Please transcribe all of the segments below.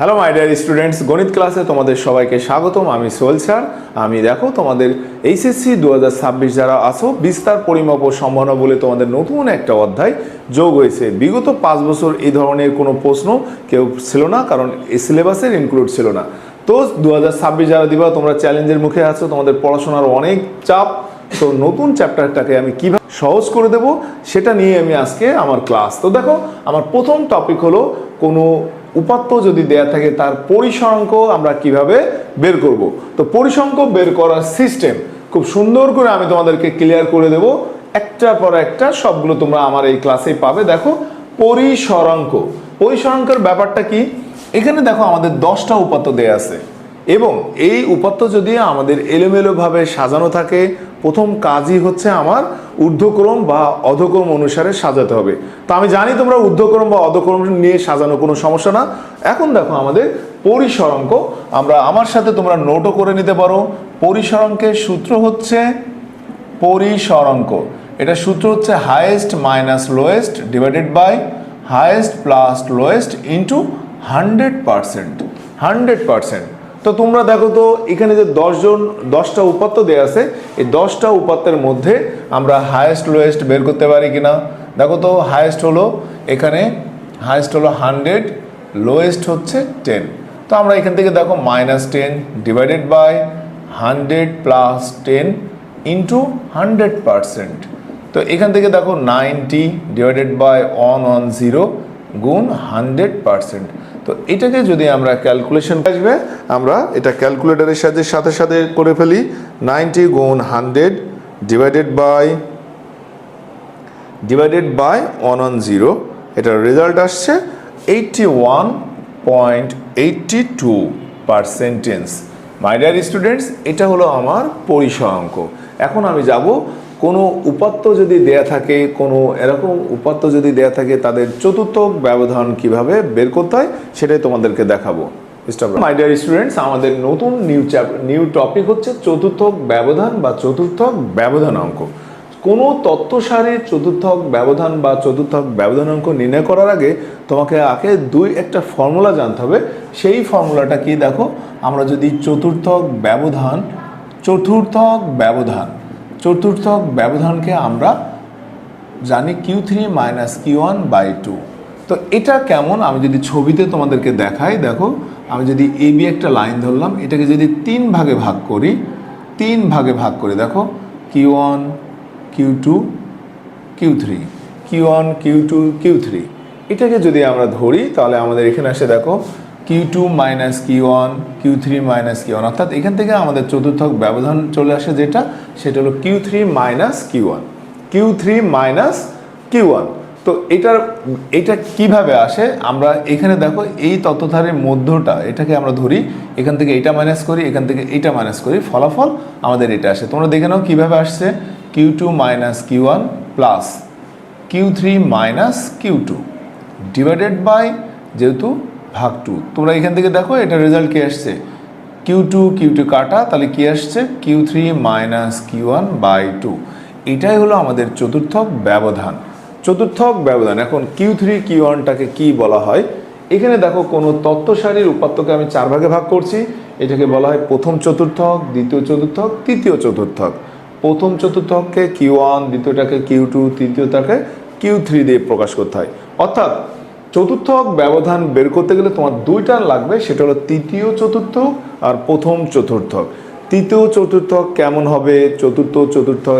Hello my dear students, গণিত ক্লাসে তোমাদের সবাইকে স্বাগতম। আমি সোহেল স্যার। আমি দেখো তোমাদের এইচএসসি 2026 যারা আসো, বিস্তার পরিমাপ ও সম্ভাবনা বলে তোমাদের নতুন একটা অধ্যায় যোগ হয়েছে। বিগত 5 বছর এই ধরনের কোনো প্রশ্ন কেউ ছিল না, কারণ এই সিলেবাসের ইনক্লুড ছিল না। তো 2026 যারা দিবা, তোমরা চ্যালেঞ্জের মুখে আছো, তোমাদের পড়াশোনার অনেক চাপ। তো নতুন চ্যাপ্টারটাকে আমি কীভাবে সহজ করে দেব সেটা নিয়ে আমি আজকে আমার ক্লাস। তো দেখো, আমার প্রথম টপিক হলো কোনো উপাত্ত যদি দেয়া থাকে তার পরিসরাঙ্ক আমরা কিভাবে বের করব। তো পরিসরাঙ্ক বের করার সিস্টেম খুব সুন্দর করে আমি তোমাদেরকে ক্লিয়ার করে দেব, একটার পর একটা সবগুলো তোমরা আমার এই ক্লাসেই পাবে। দেখো পরিসরাঙ্ক, পরিসরাঙ্কের ব্যাপারটা কি। এখানে দেখো আমাদের 10টা উপাত্ত দেয়া আছে এবং এই উপাত্ত যদি আমাদের এলোমেলোভাবে সাজানো থাকে, প্রথম কাজই হচ্ছে আমার ঊর্ধ্বক্রম বা অধক্রম অনুসারে সাজাতে হবে। তো আমি জানি তোমরা ঊর্ধ্বক্রম বা অধক্রম নিয়ে সাজানো কোনো সমস্যা না। এখন দেখো আমাদের পরিসরাঙ্ক, আমরা আমার সাথে তোমরা নোটও করে নিতে পারো। পরিসরাঙ্কের সূত্র হচ্ছে পরিসরাঙ্ক, এটা সূত্র হচ্ছে highest minus lowest divided by highest plus lowest into 100%। 100%। তো তোমরা দেখো তো এখানে যে 10টা উপাত্ত দেওয়া আছে, এই 10টা উপাত্তের মধ্যে আমরা হাইয়েস্ট লোয়েস্ট বের করতে পারি কিনা। দেখো তো হাইয়েস্ট হলো এখানে, হাইয়েস্ট হলো 100, লোয়েস্ট হচ্ছে 10। তো আমরা এখান থেকে দেখো -10 ডিভাইডেড বাই 100 প্লাস 10 ইন্টু 100%। তো এখান থেকে দেখো 90 ডিভাইডেড বাই 110 গুণ 100%। তো এটাকে যদি আমরা ক্যালকুলেশন আসবে, আমরা এটা ক্যালকুলেটরের সাথে সাথে করে ফেলি। 90 গুণ 100 ডিভাইডেড বাই 110, এটার রেজাল্ট আসছে 81.82%। মাই ডিয়ার স্টুডেন্টস, এটা হলো আমার পরিসরাঙ্ক। এখন আমি যাব কোনো উপাত্ত যদি দেয়া থাকে, কোনো এরকম উপাত্ত যদি দেয়া থাকে, তাদের চতুর্থক ব্যবধান কিভাবে বের করতে হয় সেটাই তোমাদেরকে দেখাবো। মাই ডিয়ার স্টুডেন্টস, আমাদের নতুন নিউ টপিক হচ্ছে চতুর্থক ব্যবধান বা চতুর্থক ব্যবধানাঙ্ক। কোনো তথ্য সারির চতুর্থক ব্যবধান বা চতুর্থক ব্যবধানাঙ্ক নির্ণয় করার আগে তোমাকে আগে একটা ফর্মুলা জানতে হবে। সেই ফর্মুলাটা কি দেখো, আমরা যদি চতুর্থক ব্যবধানকে আমরা জানি Q3 মাইনাস Q1/2। তো এটা কেমন আমি যদি ছবিতে তোমাদেরকে দেখাই, দেখো আমি যদি AB একটা লাইন ধরলাম, এটাকে যদি 3 ভাগে ভাগ করি, দেখো Q1 Q2 Q3, Q1 Q2 Q3, এটাকে যদি আমরা ধরি তাহলে আমাদের এখানে আসে দেখো Q2 minus Q1 Q3 minus Q1, অর্থাৎ এখান থেকে আমাদের চতুর্থক ব্যবধান চলে আসে যেটা, সেটা হলো Q3 মাইনাস Q1। তো এটা কিভাবে আসে, আমরা এখানে দেখো এই তথ্যধারের মধ্যটা, এটাকে আমরা ধরি, এখান থেকে এইটা মাইনাস করি, এখান থেকে এইটা মাইনাস করি, ফলাফল আমাদের এটা আসে। তোমরা দেখে নাও কিভাবে আসছে, Q2 minus Q1 plus Q3 minus Q2 divided by, যেহেতু ভাগ 2। তোমরা এখান থেকে দেখো এটা রেজাল্ট কি আসছে, Q2 কাটা, তাহলে কি আসছে Q3 মাইনাস Q1/2। এটাই হলো আমাদের চতুর্থক ব্যবধান। এখন Q3 Q1টাকে কি বলা হয়, এখানে দেখো কোনো তথ্য সারির উপাত্তকে আমি 4 ভাগে ভাগ করছি। এটাকে বলা হয় প্রথম চতুর্থক, দ্বিতীয় চতুর্থক, তৃতীয় চতুর্থক। প্রথম চতুর্থককে Q1, দ্বিতীয়টাকে Q2, তৃতীয়টাকে Q3 দিয়ে প্রকাশ করতে হয়। অর্থাৎ চতুর্থক ব্যবধান বের করতে গেলে তোমার 2টা লাগবে, সেটা হলো তৃতীয় চতুর্থক আর প্রথম চতুর্থক। তৃতীয় চতুর্থক কেমন হবে,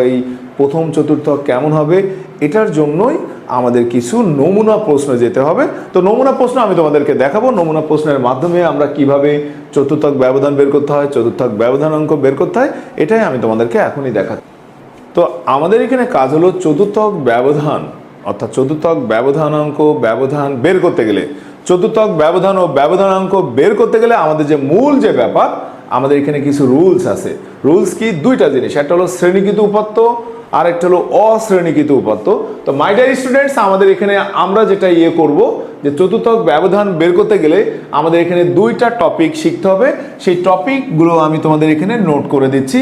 এই প্রথম চতুর্থক কেমন হবে, এটার জন্যই আমাদের কিছু নমুনা প্রশ্নে যেতে হবে। তো নমুনা প্রশ্ন আমি তোমাদেরকে দেখাবো। নমুনা প্রশ্নের মাধ্যমে আমরা কিভাবে চতুর্থক ব্যবধান বের করতে হয়, চতুর্থক ব্যবধানাঙ্ক বের করতে হয়, এটাই আমি তোমাদেরকে এখনই দেখাচ্ছি। তো আমাদের এখানে কাজ হলো চতুর্থক ব্যবধান, অর্থাৎ চতুর্থক ব্যবধান বের করতে গেলে, চতুর্থক ব্যবধান ও ব্যবধানাঙ্ক বের করতে গেলে আমাদের যে মূল যে ব্যাপার, আমাদের এখানে কিছু রুলস আছে। রুলস কি, 2টা জিনিস, একটা হলো শ্রেণীকৃত উপাত্ত আর একটা হলো অশ্রেণীকৃত উপাত্ত। তো মাই ডিয়ার স্টুডেন্টস, আমাদের এখানে আমরা যেটা করব, যে চতুর্থক ব্যবধান বের করতে গেলে আমাদের এখানে 2টা টপিক শিখতে হবে। সেই টপিকগুলো আমি তোমাদের এখানে নোট করে দিচ্ছি।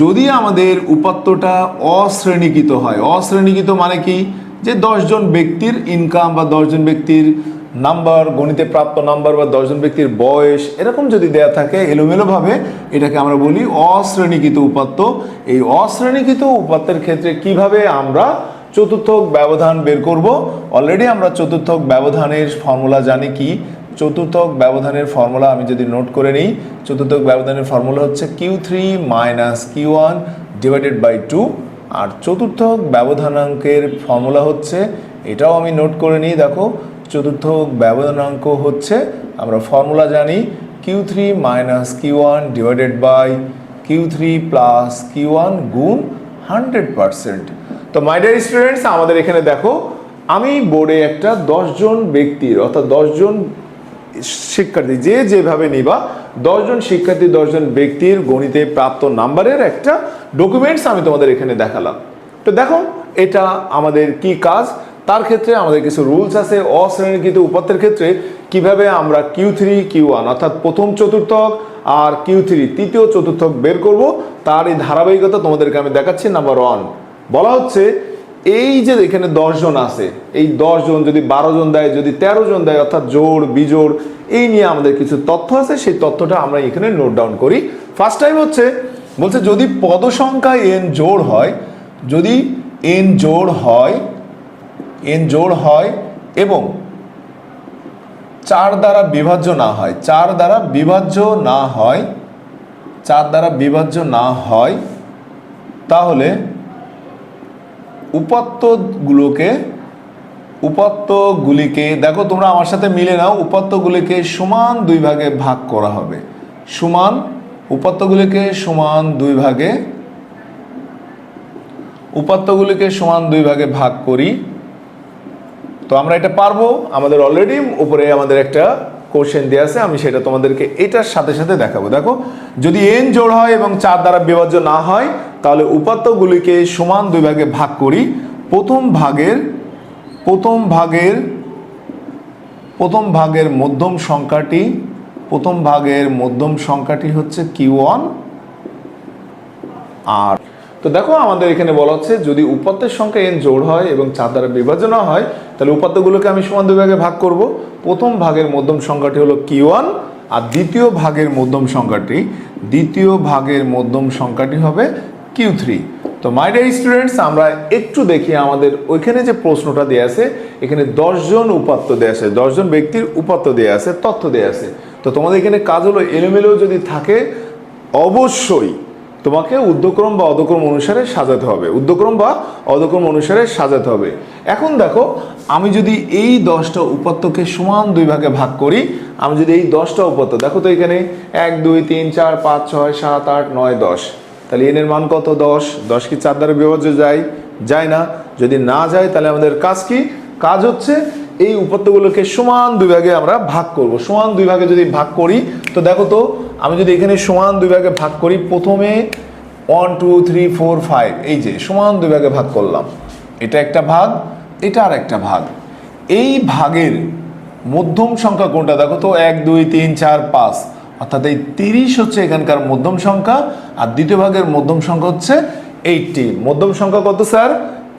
যদি আমাদের উপাত্তটা অশ্রেণীকৃত হয়, অশ্রেণীকৃত মানে কি, যে 10 জন ব্যক্তির ইনকাম বা 10 জন ব্যক্তির নাম্বার, গণিতে প্রাপ্ত নাম্বার বা 10 জন ব্যক্তির বয়স এরকম যদি দেয়া থাকে এলোমেলোভাবে, এটাকে আমরা বলি অশ্রেণীকৃত উপাত্ত। এই অশ্রেণীকৃত উপাত্তের ক্ষেত্রে কিভাবে আমরা চতুর্থক ব্যবধান বের করব? অলরেডি আমরা চতুর্থক ব্যবধানের ফর্মুলা জানি কি। চতুর্থক ব্যবধানের ফর্মুলা আমি যদি নোট করে নিই, চতুর্থক ব্যবধানের ফর্মুলা হচ্ছে Q3 minus Q1 divided by 2। আর চতুর্থক ব্যবধানাঙ্কের ফর্মুলা হচ্ছে, এটাও আমি নোট করে নিই, দেখো চতুর্থক ব্যবধানাঙ্ক হচ্ছে, আমরা ফর্মুলা জানি Q3 minus Q1 divided by Q3 plus Q1 গুণ 100%। তো মাই ডিয়ার স্টুডেন্টস, আমাদের এখানে দেখো আমি বোর্ডে একটা 10 জন ব্যক্তির অর্থাৎ 10 জন শিক্ষার্থী, যেভাবে নিবা 10 জন শিক্ষার্থী 10 জন ব্যক্তির গণিতে প্রাপ্ত নাম্বারের একটা ডকুমেন্টস আমি তোমাদের এখানে দেখালাম। তো দেখো এটা আমাদের কি কাজ, তার ক্ষেত্রে আমাদের কিছু রুলস আছে। অশ্রেণীকৃত উপাত্তের ক্ষেত্রে কিভাবে আমরা Q3 Q1 অর্থাৎ প্রথম চতুর্থক আর Q3 তৃতীয় চতুর্থক বের করব, তার এই ধারাবাহিকতা তোমাদেরকে আমি দেখাচ্ছি। নাম্বার 1 বলা হচ্ছে, এই যে এখানে 10 জন আছে, এই 10 জন যদি 12 জন দেয়, যদি 13 জন দেয়, অর্থাৎ জোড় বিজোড় এই নিয়ে আমাদের কিছু তথ্য আছে, সেই তথ্যটা আমরা এখানে নোট ডাউন করি। ফার্স্ট টাইম হচ্ছে বলছে, যদি পদ সংখ্যা n জোড় হয়, যদি n জোড় হয় এবং 4 দ্বারা বিভাজ্য না হয়, 4 দ্বারা বিভাজ্য না হয়, তাহলে উপাত্তগুলিকে দেখো তোমরা আমার সাথে মিলে নাও, উপাত্তগুলিকে সমান 2 ভাগে ভাগ করা হবে। উপাত্তগুলিকে সমান 2 ভাগে ভাগ করি। তো আমরা এটা পারবো, আমাদের অলরেডি উপরে আমাদের একটা কোশ্চেন দেওয়া আছে, আমি সেটা তোমাদেরকে এটার সাথে সাথে দেখাবো। দেখো যদি n জোড় হয় এবং 4 দ্বারা বিভাজ্য না হয়, তাহলে উপাত্তগুলিকে সমান 2 ভাগে ভাগ করি। প্রথম ভাগের মধ্যম সংখ্যাটি হচ্ছে Q1। আর তো দেখো আমাদের এখানে বলা হচ্ছে, যদি উপাত্তের সংখ্যা n জোড় হয় এবং 4 দ্বারা বিভাজ্য না হয়, তাহলে উপাত্তগুলোকে আমি সমান 2 ভাগে ভাগ করব। প্রথম ভাগের মধ্যম সংখ্যাটি হলো Q1 আর দ্বিতীয় ভাগের মধ্যম সংখ্যাটি হবে Q3। তো মাই ডিয়ার স্টুডেন্টস, আমরা একটু দেখি আমাদের ওইখানে যে প্রশ্নটা দেয়া আছে, এখানে 10 জন উপাত্ত দেয়া আছে, 10 জন ব্যক্তির উপাত্ত দেয়া আছে, তথ্য দেয়া আছে। তো তোমাদের এখানে কাজ হলো, এলোমেলো যদি থাকে অবশ্যই তোমাকে ঊর্ধ্বক্রম বা অধক্রম অনুসারে সাজাতে হবে। এখন দেখো আমি যদি এই 10টা উপাত্তকে সমান 2 ভাগে ভাগ করি, আমি যদি এই 10টা উপাত্ত দেখো, তো এখানে 1 2 3 4 5 6 7 8 9 10, তাহলে n এর মান কত? 10। 10 কি 4 দ্বারা বিভাজ্য যায় না? যদি না যায় তাহলে আমাদের কাজ কি? কাজ হচ্ছে এই উপাত্তগুলোকে সমান 2 ভাগে আমরা ভাগ করব। সমান 2 ভাগে যদি ভাগ করি, তো দেখো তো আমি যদি এখানে সমান 2 ভাগে ভাগ করি, প্রথমে 1 2 3 4 5, এই যে সমান 2 ভাগে ভাগ করলাম, এটা একটা ভাগ, এটা আর একটা ভাগ। এই ভাগের মধ্যম সংখ্যা কোনটা? দেখো তো 1 2 3 4 5, অর্থাৎ এই 30 হচ্ছে এখানকার মধ্যম সংখ্যা, আর দ্বিতীয় ভাগের মধ্যম সংখ্যা হচ্ছে 80। মধ্যম সংখ্যা কত স্যার?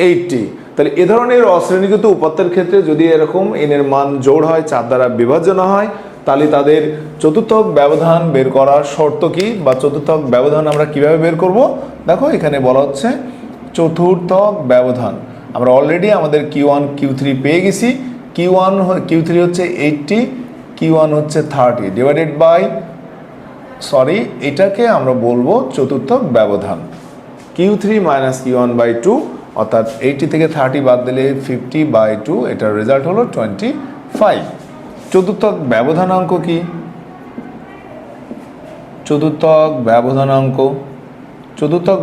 80। তাহলে এ ধরনের অশ্রেণীকৃত উপাত্তের ক্ষেত্রে যদি এরকম n এর মান জোড় হয়, 4 দ্বারা বিভাজ্য না হয়, তাহলে তাদের চতুর্থক ব্যবধান বের করার শর্ত কি, বা চতুর্থক ব্যবধান আমরা কিভাবে বের করব? দেখো এখানে বলা হচ্ছে চতুর্থক ব্যবধান। আমরা অলরেডি আমাদের Q1 Q3 পেয়ে গেছি। Q3 হচ্ছে 80, Q1 হচ্ছে 30 ডিভাইডেড বাই, এটাকে আমরা বলবো চতুর্থক ব্যবধান। Q3 মাইনাস Q1 বাই 2, অর্থাৎ 80 থেকে 30 বাদ দিলে 50/2, এটার রেজাল্ট হলো 25। চতুর্থক ব্যবধানাঙ্ক কি? চতুর্থক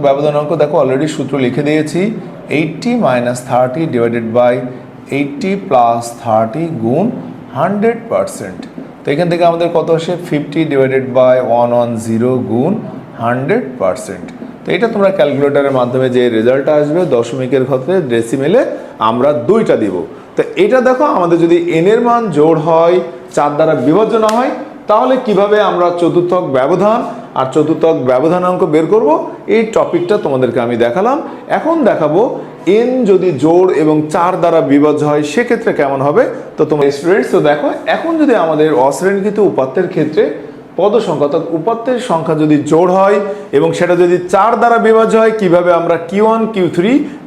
ব্যবধানাঙ্ক দেখো অলরেডি সূত্র লিখে দিয়েছি, 80 মাইনাস 30 ডিভাইডেড বাই 80 প্লাস 30 গুণ 100%। তো এখান থেকে আমাদের কত আসে? 50 ডিভাইডেড বাই 110 গুণ 100%। তো এটা তোমরা ক্যালকুলেটরের মাধ্যমে যে রেজাল্টটা আসবে, দশমিকের ক্ষেত্রে ডেসিমেলে আমরা 2টা দিব। তো এটা দেখো আমাদের যদি n এর মান জোড় হয়, 4 দ্বারা বিভাজ্য না হয়, তাহলে কিভাবে আমরা চতুর্থক ব্যবধান আর চতুর্থক ব্যবধানাঙ্ক বের করব এই টপিকটা তোমাদেরকে আমি দেখালাম। এখন দেখাবো n যদি জোড় এবং 4 দ্বারা বিভাজ্য হয় সেক্ষেত্রে কেমন হবে। তো তোমরা স্টুডেন্টস তো দেখো, এখন যদি আমাদের অশ্রেণীকৃত উপাত্তের ক্ষেত্রে পদ সংখ্যা অর্থাৎ উপাত্তের সংখ্যা যদি জোড় হয় এবং সেটা যদি 4 দ্বারা বিভাজ্য হয়, কিভাবে আমরা Q1 Q3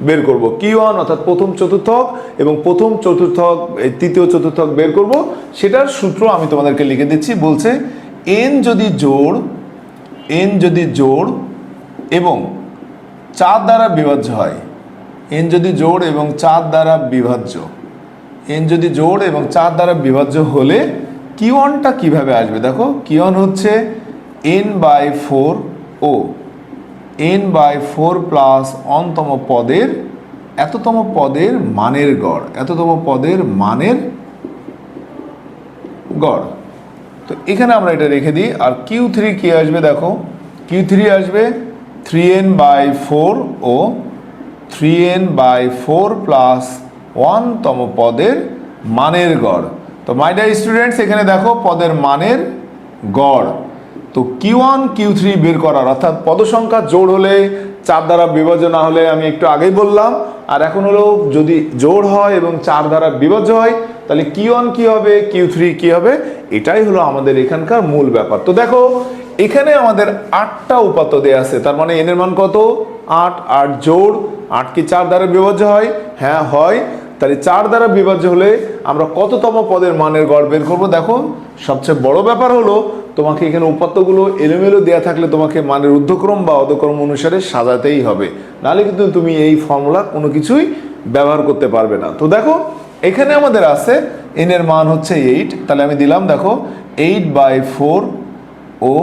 বের করব। Q1 অর্থাৎ প্রথম চতুর্থক এবং প্রথম চতুর্থক তৃতীয় চতুর্থক বের করব, সেটার সূত্র আমি তোমাদেরকে লিখে দিচ্ছি। বলছে n যদি জোড় এবং 4 দ্বারা বিভাজ্য হয়, n যদি জোড় এবং 4 দ্বারা বিভাজ্য, n যদি জোড় এবং 4 দ্বারা বিভাজ্য হলে Q1টা কিভাবে আসবে। দেখো Q1 হচ্ছে n/4 ও n/4 প্লাস অনতম পদের এততম পদের মানের গড়, এততম পদের মানের গড়। তো এখানে আমরা এটা রেখে দিই। আর Q3 কি আসবে, দেখো Q3 আসবে 3n/4 ও 3n/4 প্লাস 1তম পদের মানের গড়। তো মাই ডিয়ার স্টুডেন্টস, এখানে দেখো পদের মানের গড়। তো Q1 Q3 বের করার, অর্থাৎ পদ সংখ্যা জোড় হলে 4 দ্বারা বিভাজ্য না হলে আমি একটু আগেই বললাম, আর এখন হলো যদি জোড় হয় এবং 4 দ্বারা বিভাজ্য হয় তাহলে Q1 কি হবে, Q3 কি হবে, এটাই হলো আমাদের এখানকার মূল ব্যাপার। তো দেখো এখানে আমাদের 8টা উপাত্ত দেয়া আছে, তার মানে n এর মান কত, 8। 8 জোড়, 8 কি 4 দ্বারা বিভাজ্য হয়, হ্যাঁ হয়। তাহলে 4 দ্বারা বিভাজ্য হলে আমরা কততম পদের মানের গড় বের করব। দেখো সবচেয়ে বড় ব্যাপার হলো তোমাকে এখানে উপাত্তগুলো এলোমেলো দেয়া থাকলে তোমাকে মানের ঊর্ধ্বক্রম বা অধক্রম অনুসারে সাজাতেই হবে, নাহলে কিন্তু তুমি এই ফর্মুলা কোনো কিছুই ব্যবহার করতে পারবে না। তো দেখো এখানে আমাদের আছে n এর মান হচ্ছে 8, তাহলে আমি দিলাম দেখো 8/4 ও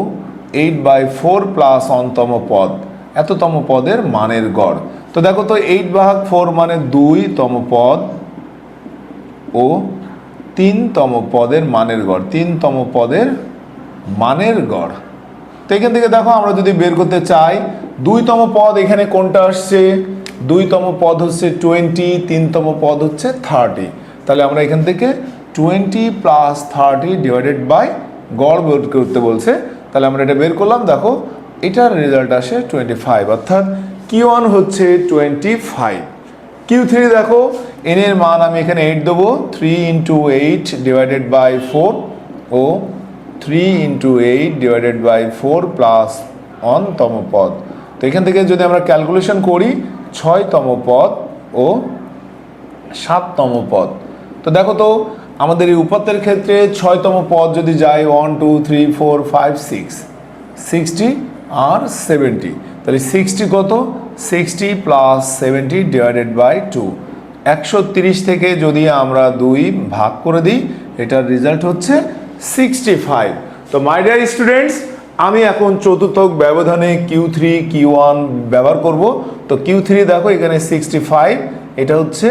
8/4 প্লাস অনতম পদ এততম পদের মানের গড়। তো দেখো তো 8/4 মানে 2তম পদ ও 3তম পদের মানের গড়, 3তম পদের মানের গড়। তো এখান থেকে দেখো আমরা যদি বের করতে চাই 2তম পদ এখানে কোনটা আসছে, 2তম পদ হচ্ছে 20, 3তম পদ হচ্ছে 30। তাহলে আমরা এখান থেকে 20 প্লাস 30 ডিভাইডেড বাই গড় বের করতে বলছে, তাহলে আমরা এটা বের করলাম। দেখো এটার রেজাল্ট আসে 25, অর্থাৎ Q1 হচ্ছে 25। Q3 দেখো n এর মান আমি এখানে 8 দেবো, 3 × 8 ডিভাইডেড বাই 4 ও 3 × 8 ডিভাইডেড বাই 4 প্লাস অনতম পদ। তো এখান থেকে যদি আমরা ক্যালকুলেশন করি 6তম পদ ও 7তম পদ। তো দেখো তো আমাদের এই উপাত্তের ক্ষেত্রে 6তম পদ যদি যায় 1 2 3 4 5 6 60 আর 70, তাহলে 60 কত, 60 প্লাস 70 ডিভাইডেড বাই 2, 130 থেকে যদি আমরা 2 ভাগ করে দিই এটার রেজাল্ট হচ্ছে 65। তো মাই ডিয়ার স্টুডেন্টস, আমি এখন চতুর্থক ব্যবধানে Q3 Q1 ব্যবহার করব। তো Q3 দেখো এখানে 65, এটা হচ্ছে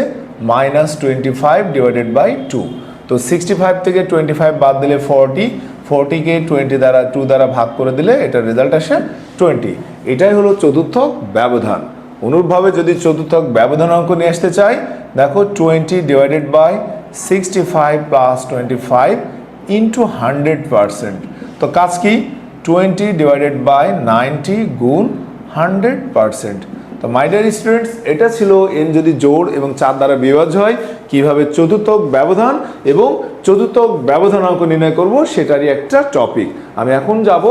-25 ডিভাইডেড বাই 2। তো 65 থেকে 25 বাদ দিলে 40, 40কে 20 দ্বারা 2 দ্বারা ভাগ করে দিলে এটার রেজাল্ট আসে 20। এটাই হলো চতুর্থক ব্যবধান। অনুরূপভাবে যদি চতুর্থক ব্যবধান অঙ্ক নিয়ে আসতে চাই, দেখো 20 ডিভাইডেড বাই 65 প্লাস 25 ইন্টু 100%। তো কাজ কি, 20 ডিভাইডেড বাই 90 গুণ 100%। তো মাই ডিয়ার স্টুডেন্টস, এটা ছিল n যদি জোড় এবং 4 দ্বারা বিভাজ্য হয় কিভাবে চতুর্থক ব্যবধান এবং চতুর্থক ব্যবধানাঙ্ক নির্ণয় করব সেটারই একটা টপিক। আমি এখন যাব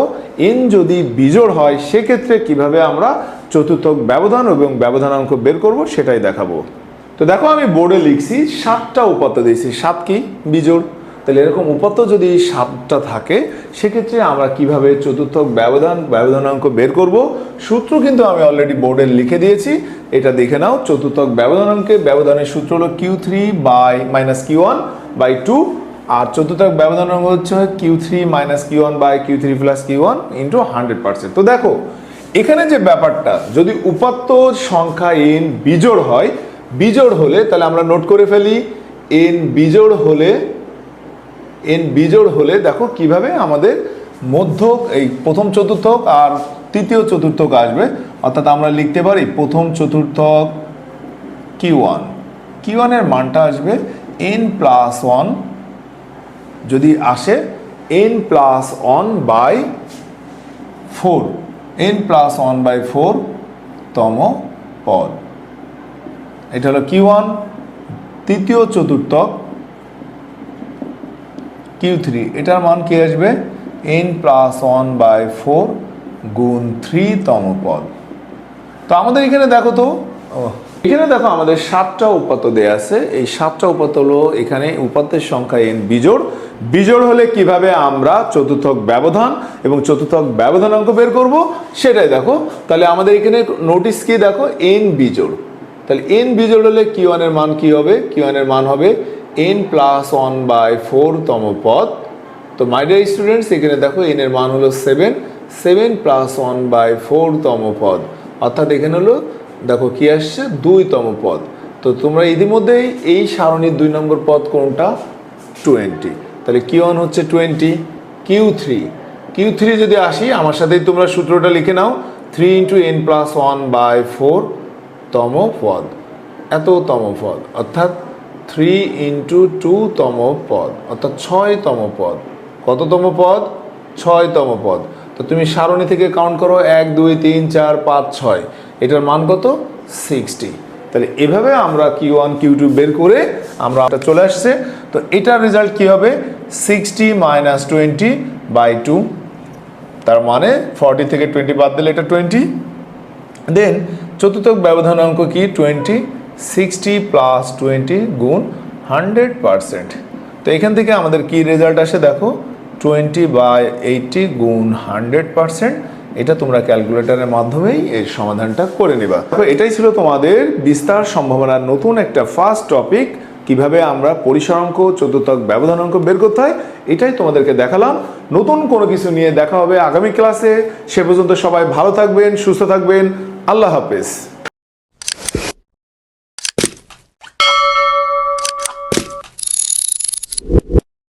n যদি বিজোড় হয় সেক্ষেত্রে কিভাবে আমরা চতুর্থক ব্যবধান এবং ব্যবধানাঙ্ক বের করব সেটাই দেখাবো। তো দেখো আমি বোর্ডে লিখছি 7টা উপাত্ত দিয়েছি, 7 কি বিজোড়। তাহলে এরকম উপাত্ত যদি 7টা থাকে সেক্ষেত্রে আমরা কিভাবে চতুর্থক ব্যবধানাঙ্ক বের করব, সূত্র কিন্তু আমি অলরেডি বোর্ডে লিখে দিয়েছি, এটা দেখে নাও। চতুর্থক ব্যবধানাঙ্কে ব্যবধানের সূত্র হলো Q3 - Q1 বাই 2, আর চতুর্থক ব্যবধানাঙ্ক হচ্ছে Q3 - Q1 by Q3 + Q1 into 100%। তো দেখো এখানে যে ব্যাপারটা, যদি উপাত্ত সংখ্যা n বিজোড় হয়, বিজোড় হলে তাহলে আমরা নোট করে ফেলি n বিজোড় হলে দেখো কিভাবে আমাদের মধ্যক এই প্রথম চতুর্থক আর তৃতীয় চতুর্থক আসবে। অর্থাৎ আমরা লিখতে পারি প্রথম চতুর্থক Q1 এর মানটা আসবে n + 1 যদি আসে n প্লাস 1/4, n প্লাস 1/4 তম পদ। এটা হলো Q1, তৃতীয় চতুর্থক Q3, এটার মান কি আসবে n প্লাস 1/4 গুণ 3 তম পদ। তো আমাদের এখানে দেখো তো, এখানে দেখো আমাদের 7টা উপাত্ত দেয়া আছে। এই 7টা উপাত্ত হলো, এখানে উপাত্তের সংখ্যা n বিজোড়। বিজোড় হলে কিভাবে আমরা চতুর্থক ব্যবধান এবং চতুর্থক ব্যবধানাঙ্ক বের করব সেটাই দেখো। তাহলে আমাদের এখানে নোটিস কি দেখো, n বিজোড়। তাহলে n বিজোড় হলে Q1 এর মান কি হবে? Q1 এর মান হবে n প্লাস 1/4 তম পদ। তো মাই ডিয়ার স্টুডেন্টস, এখানে দেখো n এর মান হলো 7, 7 প্লাস 1/4 তম পদ, অর্থাৎ এখানে হলো দেখো কি আসছে 2 তম পদ। তো তোমরা ইতিমধ্যেই এই সারণীর 2 নম্বর পদ কোনটা? 20। তাহলে Q1 হচ্ছে 20। Q3 যদি আসি, আমার সাথেই তোমরা সূত্রটা লিখে নাও, 3 × n প্লাস 1/4 তম পদ, এত তম পদ, অর্থাৎ 3 × 2 তম পদ, অর্থাৎ 6 তম পদ। কততম পদ? 6 তম পদ। তো তুমি সারণী থেকে কাউন্ট করো, 1 2 3 4 5 6, এটার মান কত? 60। তাহলে এভাবে আমরা Q1 Q2 বের করে আমরা চলে আসছে। তো এটার রেজাল্ট কি হবে? 60 মাইনাস 20/2, তার মানে 40 থেকে 20 বাদ দিলে এটা 20। দেন চতুর্থক ব্যবধানাঙ্ক কি? 20, 60 প্লাস 20 গুণ 100%। তো এখান থেকে আমাদের কি রেজাল্ট আসে দেখো, 20/80 গুণ 100%। এটা তোমরা ক্যালকুলেটরের মাধ্যমেই এর সমাধানটা করে নিবা। তো এটাই ছিল তোমাদের বিস্তার সম্ভাবনার নতুন একটা ফার্স্ট টপিক, কিভাবে আমরা পরিসরাঙ্ক চতুর্থক ব্যবধানাঙ্ক বের করতে হয়, এটাই তোমাদেরকে দেখালাম। নতুন কোনো কিছু নিয়ে দেখা হবে আগামী ক্লাসে। সে পর্যন্ত সবাই ভালো থাকবেন, সুস্থ থাকবেন। আল্লাহ হাফেজ।